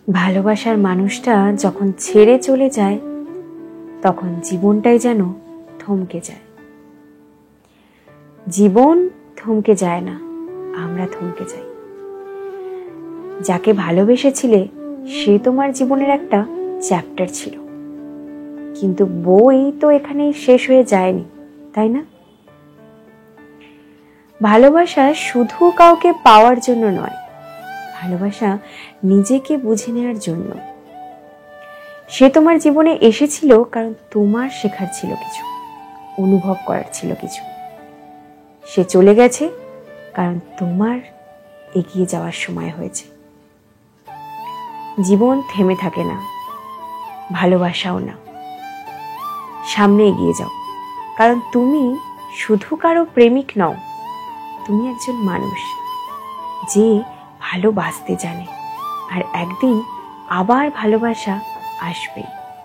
ভালোবাসার মানুষটা যখন ছেড়ে চলে যায় তখন জীবনটাই যেন থমকে যায়। জীবন থমকে যায় না, আমরা থমকে যাই। যাকে ভালোবেসেছিলে সে তোমার জীবনের একটা চ্যাপ্টার ছিল, কিন্তু বই তো এখানেই শেষ হয়ে যায়নি, তাই না? ভালোবাসা শুধু কাউকে পাওয়ার জন্য নয়, ভালোবাসা নিজেকে বুঝে নেওয়ার জন্য। সে তোমার জীবনে এসেছিল কারণ তোমার শেখার ছিল কিছু, অনুভব করার ছিল কিছু। সে চলে গেছে কারণ তোমার এগিয়ে যাওয়ার সময় হয়েছে। জীবন থেমে থাকে না, ভালোবাসাও না। সামনে এগিয়ে যাও, কারণ তুমি শুধু কারো প্রেমিক নও, তুমি একজন মানুষ যে ভালোবাসতে জানে, আর একদিন আবার ভালোবাসা আসবেই।